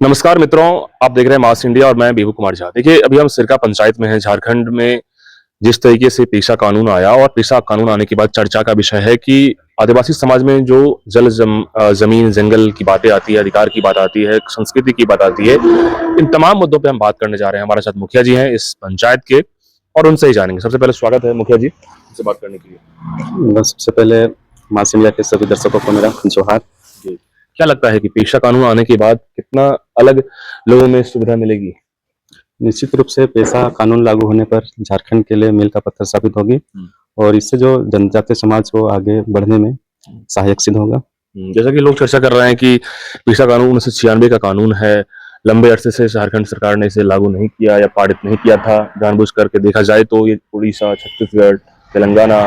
नमस्कार मित्रों, आप देख रहे हैं मास इंडिया और मैं बीहू कुमार झा। देखिए, अभी हम सिरका पंचायत में हैं झारखंड में। जिस तरीके से पेशा कानून आया और पेशा कानून आने के बाद चर्चा का विषय है कि आदिवासी समाज में जो जमीन जंगल की बातें आती है, अधिकार की बात आती है, संस्कृति की बात आती है, इन तमाम मुद्दों पे हम बात करने जा रहे हैं। हमारे साथ मुखिया जी हैं इस पंचायत के और उनसे ही जानेंगे। सबसे पहले स्वागत है मुखिया जी से बात करने के लिए। बस सबसे पहले मास इंडिया के सभी दर्शकों को मेरा जोहार। जी। क्या लगता है कि पेशा कानून आने के बाद कितना अलग लोगों में सुविधा मिलेगी? निश्चित रूप से पेशा कानून लागू होने पर झारखंड के लिए मील का पत्थर साबित होगी और इससे जो जनजातीय समाज को आगे बढ़ने में सहायक सिद्ध होगा। जैसा कि लोग चर्चा कर रहे हैं कि पेशा कानून 1996 का कानून है। लंबे अरसे से झारखंड सरकार ने इसे लागू नहीं किया या पारित नहीं किया था। जानबूझ करके देखा जाए तो ये उड़ीसा, छत्तीसगढ़, तेलंगाना,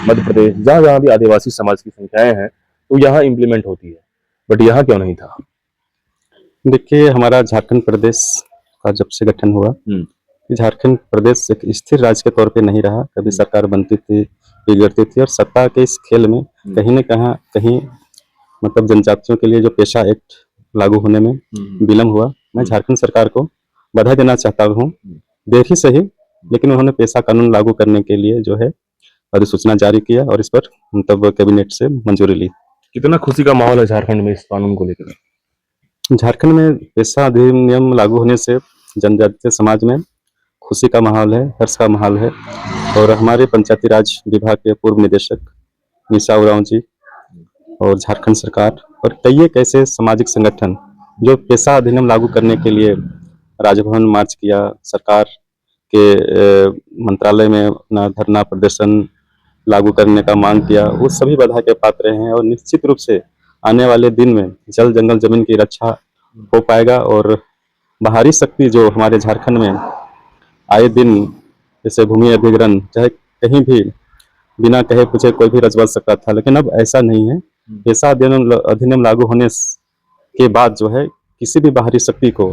मध्य प्रदेश, जहाँ जहाँ भी आदिवासी समाज की संख्याएं हैं तो यहाँ इम्प्लीमेंट होती है, बट यहाँ क्यों नहीं था? देखिए, हमारा झारखंड प्रदेश का जब से गठन हुआ, झारखंड प्रदेश एक स्थिर राज्य के तौर पे नहीं रहा। कभी सरकार बनती थी, बिगड़ती थी और सत्ता के इस खेल में कहीं न कहीं मतलब जनजातियों के लिए जो पेशा एक्ट लागू होने में विलम्ब हुआ। मैं झारखंड सरकार को बधाई देना चाहता हूँ, देर ही सही, लेकिन उन्होंने पेशा कानून लागू करने के लिए जो है अधिसूचना जारी किया और इस पर तब कैबिनेट से मंजूरी ली। कितना खुशी का माहौल है झारखंड में इस कानून को लेकर? झारखंड में पेशा अधिनियम लागू होने से जनजातीय समाज में खुशी का माहौल है, हर्ष का माहौल है और हमारे पंचायती राज विभाग के पूर्व निदेशक निशा उरांव जी और झारखंड सरकार और कई एक ऐसे सामाजिक संगठन जो पेशा अधिनियम लागू करने के लिए राजभवन मार्च किया, सरकार के मंत्रालय में अपना धरना प्रदर्शन लागू करने का मांग किया, वो सभी बधाई के पात्र हैं और निश्चित रूप से आने वाले दिन में जल जंगल जमीन की रक्षा हो पाएगा और बाहरी शक्ति जो हमारे झारखंड में आए दिन जैसे भूमि अधिग्रहण चाहे कहीं भी बिना कहे पूछे कोई भी रच बस सकता था, लेकिन अब ऐसा नहीं है। पेशा अधिनियम लागू होने के बाद जो है किसी भी बाहरी शक्ति को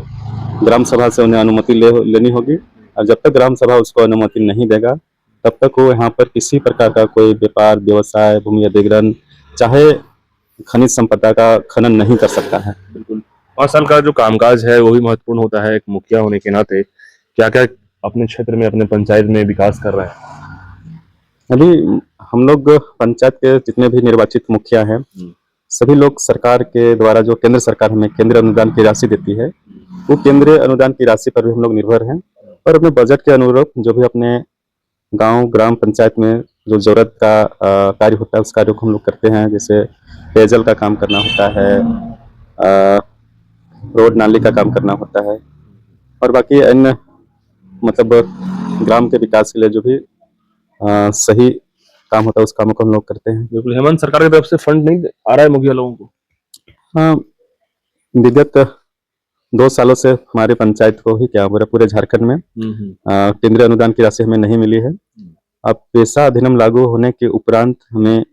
ग्राम सभा से उन्हें अनुमति लेनी होगी और जब तक ग्राम सभा उसको अनुमति नहीं देगा तब तक वो यहाँ पर किसी प्रकार का कोई व्यापार, व्यवसाय, भूमि अधिग्रहण चाहे खनिज संपदा का खनन नहीं कर सकता है। बिल्कुल। 5 साल का जो कामकाज है वो भी महत्वपूर्ण होता है। एक मुखिया होने के नाते क्या क्या अपने क्षेत्र में, अपने पंचायत में विकास कर रहे हैं? अभी हम लोग पंचायत के जितने भी निर्वाचित मुखिया हैं सभी लोग सरकार के द्वारा जो केंद्र सरकार हमें केंद्रीय अनुदान की राशि देती है वो केंद्रीय अनुदान की राशि पर भी हम लोग निर्भर हैं और अपने बजट के अनुरूप जो भी अपने गांव ग्राम पंचायत में जो जरूरत का कार्य होता है उस कार्य को हम लोग करते हैं। जैसे पेयजल का काम करना होता है, रोड नाली का काम करना होता है और बाकी अन्य मतलब ग्राम के विकास के लिए जो भी सही काम होता है उस कामों को हम लोग करते हैं। बिल्कुल। हेमंत सरकार की तरफ से फंड नहीं आ रहा है मुखिया लोगों को? हाँ, विगत 2 सालों से हमारे पंचायत को ही क्या पूरे झारखंड में केंद्रीय अनुदान की राशि हमें नहीं मिली है। अब पेशा अधिनियम लागू होने के उपरांत हमें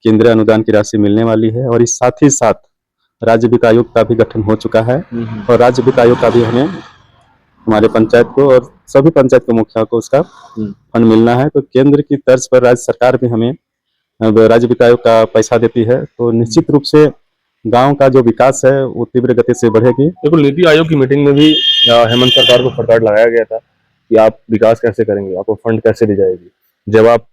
केंद्रीय अनुदान की राशि मिलने वाली है और इस साथ ही साथ राज्य वित्त आयोग का भी गठन हो चुका है और राज्य वित्त आयोग का भी हमें हमारे पंचायत को और सभी पंचायत के मुखिया को उसका फंड मिलना है। तो केंद्र की तर्ज पर राज्य सरकार भी हमें राज्य वित्त आयोग का पैसा देती है, तो निश्चित रूप से गांव का जो विकास है वो तीव्र गति से बढ़ेगी। बिल्कुल। नीति आयोग की मीटिंग में भी हेमंत सरकार को फटकार लगाया गया था कि आप विकास कैसे करेंगे, आपको फंड कैसे दी जाएगी, जब आप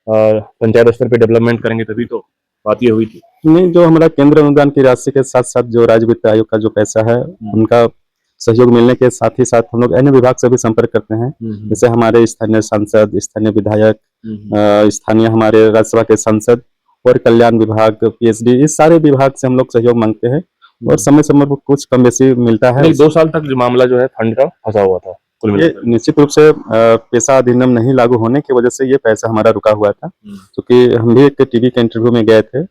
पंचायत स्तर पे डेवलपमेंट करेंगे तभी तो बात ये हुई थी। नहीं, जो हमारा केंद्र अनुदान की राशि के साथ साथ जो राज्य वित्त आयोग का जो पैसा है उनका सहयोग मिलने के साथ ही साथ हम लोग अन्य विभाग से भी संपर्क करते हैं। जैसे हमारे स्थानीय सांसद, स्थानीय विधायक, स्थानीय हमारे राज्यसभा के सांसद और कल्याण विभाग, पीएचडी, इस सारे विभाग से हम लोग सहयोग मांगते हैं और समय समय पर कुछ कम बेसी मिलता है। 2 साल तक जो मामला जो है फंड का फंसा हुआ था। ये निश्चित रूप से पेशा अधिनियम नहीं लागू होने की वजह से ये पैसा हमारा रुका हुआ था, क्योंकि हम भी एक टीवी के इंटरव्यू में गए थे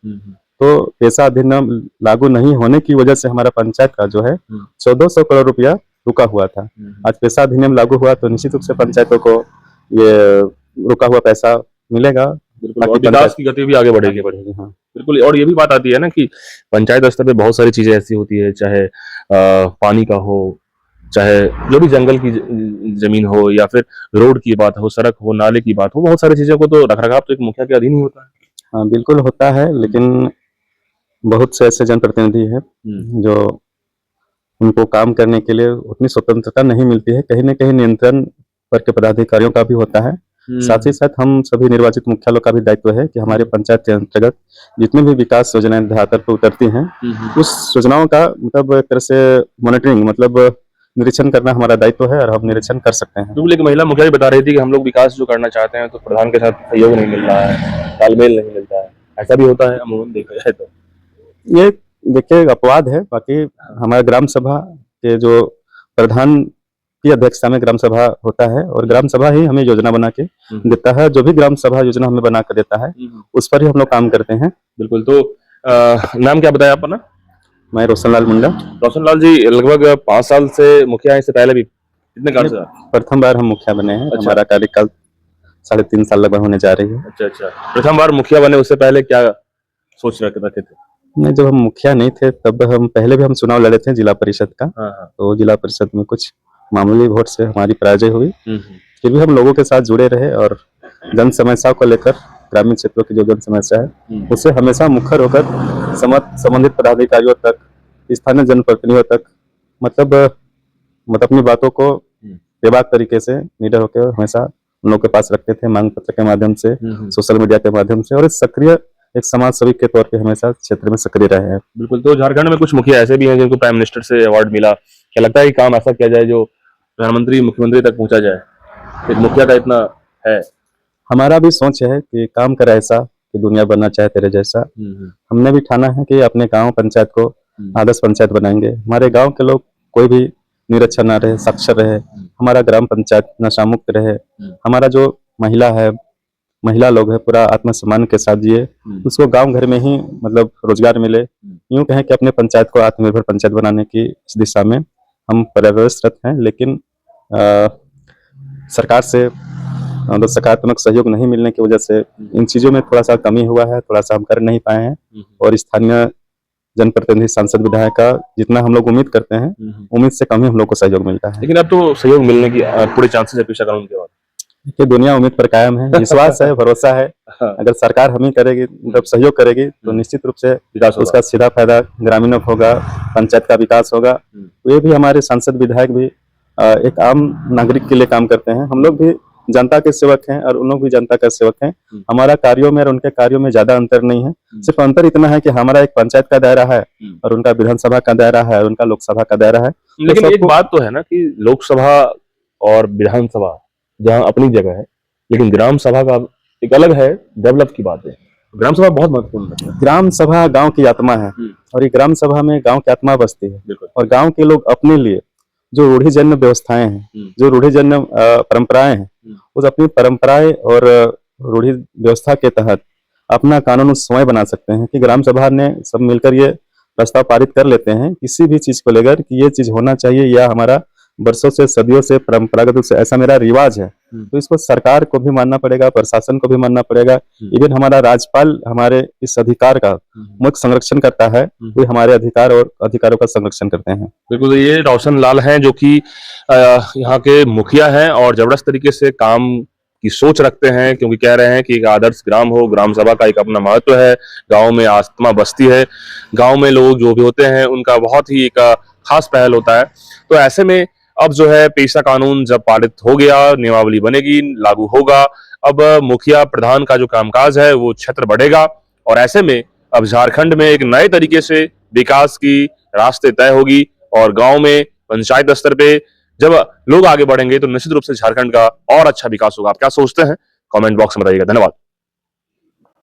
तो पेशा अधिनियम लागू नहीं होने की वजह से हमारा पंचायत का जो है 1400 करोड़ रुपया रुका हुआ था। आज पेशा अधिनियम लागू हुआ तो निश्चित रूप से पंचायतों को ये रुका हुआ पैसा मिलेगा और विकास की गति भी आगे बढ़ेगी। हाँ, बिल्कुल। और ये भी बात आती है ना कि पंचायत स्तर पे बहुत सारी चीजें ऐसी होती है, चाहे पानी का हो, चाहे जो भी जंगल की जमीन हो, या फिर रोड की बात हो, सड़क हो, नाले की बात हो, बहुत सारी चीजों को तो रखरखाव तो एक मुखिया के अधीन ही होता है। हाँ, बिल्कुल होता है, लेकिन बहुत से ऐसे जनप्रतिनिधि हैं जो उनको काम करने के लिए उतनी स्वतंत्रता नहीं मिलती है, कहीं न कहीं नियंत्रण पर के पदाधिकारियों का भी होता है। साथ ही साथ हम सभी निर्वाचित मुखियालों का भी दायित्व है कि हमारे पंचायत के अंतर्गत जितनी भी विकास योजनाएं धरातल पर उतरती हैं, उस योजनाओं का मतलब एक तरह से मॉनिटरिंग मतलब निरीक्षण करना हमारा दायित्व है और हम निरीक्षण कर सकते हैं। बिल्कुल, एक महिला मुखिया भी बता रही थी कि हम लोग विकास जो करना चाहते हैं तो प्रधान के साथ सहयोग नहीं मिल रहा है, तालमेल नहीं मिलता है। ऐसा भी होता है अमूमन देखा जाए तो? ये देखिए अपवाद है, बाकी हमारे ग्राम सभा के जो प्रधान की अध्यक्षता में ग्राम सभा होता है और ग्राम सभा ही हमें योजना बना के देता है। जो भी ग्राम सभा योजना हमें बना कर देता है उस पर ही हम लोग काम करते हैं। बिल्कुल, तो नाम क्या बताया आपका? मैं रोशनलाल मुंडा। रोशनलाल जी लगभग 5 साल से मुखिया हैं, इससे पहले भी कितने कार्यकाल से? प्रथम बार हम मुखिया बने हैं। अच्छा। हमारा कार्यकाल 3.5 साल लगभग होने जा रही है। अच्छा। प्रथम बार मुखिया बने, उससे पहले क्या सोच रखे थे? नहीं, जब हम मुखिया नहीं थे तब हम पहले भी हम चुनाव लड़े थे जिला परिषद का। हाँ। तो जिला परिषद में कुछ मामूली वोट से हमारी पराजय हुई। फिर भी हम लोगों के साथ जुड़े रहे और जन समस्याओं को लेकर ग्रामीण क्षेत्रों की जो जन समस्या है उससे हमेशा मुखर होकर संबंधित पदाधिकारियों तक, स्थानीय जनप्रतिनिधियों तक मतलब अपनी बातों को बेबाक तरीके से निडर होकर हमेशा उन लोगों के पास रखते थे, मांग पत्र के माध्यम से, सोशल मीडिया के माध्यम से और सक्रिय एक समाज सेवी के तौर पे हमेशा क्षेत्र में सक्रिय रहे हैं। बिल्कुल, तो झारखंड में कुछ मुखिया ऐसे भी हैं जिनको प्राइम मिनिस्टर से अवार्ड मिला। क्या लगता है कि काम ऐसा किया जाए जो प्रधानमंत्री मुख्यमंत्री तक पहुंचा जाए? एक मुखिया का इतना है। हमारा भी सोच है कि काम करे ऐसा कि दुनिया बनना चाहे तेरे जैसा। हमने भी ठाना है कि अपने गांव पंचायत को आदर्श पंचायत बनाएंगे। हमारे गांव के लोग कोई भी निरक्षर ना रहे, साक्षर रहे, हमारा ग्राम पंचायत नशा मुक्त रहे, हमारा जो महिला लोग है पूरा आत्मसम्मान के साथ जिए, उसको गांव घर में ही मतलब रोजगार मिले। यूं कहें कि अपने पंचायत को आत्मनिर्भर पंचायत बनाने की इस दिशा में हम प्रयासरत हैं, लेकिन सरकार से मतलब सकारात्मक सहयोग नहीं मिलने की वजह से इन चीजों में थोड़ा सा कमी हुआ है, थोड़ा सा हम कर नहीं पाए हैं। और स्थानीय जनप्रतिनिधि, सांसद, विधायक का जितना हम लोग उम्मीद करते हैं उम्मीद से कम ही हम लोग को सहयोग मिलता है। लेकिन अब तो सहयोग मिलने की पूरे चांसेस है पेशा कानून के बाद। कि दुनिया उम्मीद पर कायम है, विश्वास है, भरोसा है। अगर सरकार हम ही करेगी, मतलब सहयोग करेगी तो निश्चित रूप से उसका सीधा फायदा ग्रामीणों को होगा, पंचायत का विकास होगा। ये भी हमारे सांसद विधायक भी एक आम नागरिक के लिए काम करते हैं। हम लोग भी जनता के सेवक हैं और उन लोग भी जनता का सेवक हैं। हमारा कार्यों में और उनके कार्यों में ज्यादा अंतर नहीं है। सिर्फ अंतर इतना है कि हमारा एक पंचायत का दायरा है और उनका विधानसभा का दायरा है और उनका लोकसभा का दायरा है। लेकिन एक बात तो है ना कि लोकसभा और विधानसभा जहाँ अपनी जगह है, लेकिन ग्राम सभा का एक अलग है, डेवलप की बात है। ग्राम सभा बहुत महत्वपूर्ण है। ग्राम सभा गांव की आत्मा है और ये ग्राम सभा में गांव की आत्मा बसती है और गांव के लोग अपने लिए जो रूढ़िजन्य व्यवस्थाएं हैं, जो रूढ़िजन्य परंपराएं हैं, उस अपनी परंपराएं और रूढ़ि व्यवस्था के तहत अपना कानून उस समय बना सकते हैं कि ग्राम सभा ने सब मिलकर ये प्रस्ताव पारित कर लेते हैं किसी भी चीज को लेकर कि ये चीज होना चाहिए या हमारा वर्षों से, सदियों से, परंपरागत रूप से ऐसा मेरा रिवाज है। तो इसको सरकार को भी मानना पड़ेगा, प्रशासन को भी मानना पड़ेगा। इवन हमारा राज्यपाल हमारे इस अधिकार का मुख्य संरक्षण करता है, वो हमारे अधिकार और अधिकारों का संरक्षण करते हैं। बिल्कुल, ये रोशन लाल हैं जो कि यहाँ के मुखिया हैं और जबरदस्त तरीके से काम की सोच रखते हैं, क्योंकि कह रहे हैं कि एक आदर्श ग्राम हो, ग्राम सभा का एक अपना महत्व है, गांव में आत्मा बसती है, गांव में लोग जो भी होते हैं उनका बहुत ही एक खास पहल होता है। तो ऐसे में अब जो है पेशा कानून जब पारित हो गया, नियमावली बनेगी, लागू होगा, अब मुखिया प्रधान का जो कामकाज है वो क्षेत्र बढ़ेगा और ऐसे में अब झारखंड में एक नए तरीके से विकास की रास्ते तय होगी और गांव में पंचायत स्तर पे जब लोग आगे बढ़ेंगे तो निश्चित रूप से झारखंड का और अच्छा विकास होगा। आप क्या सोचते हैं? कमेंट बॉक्स में बताइएगा। धन्यवाद।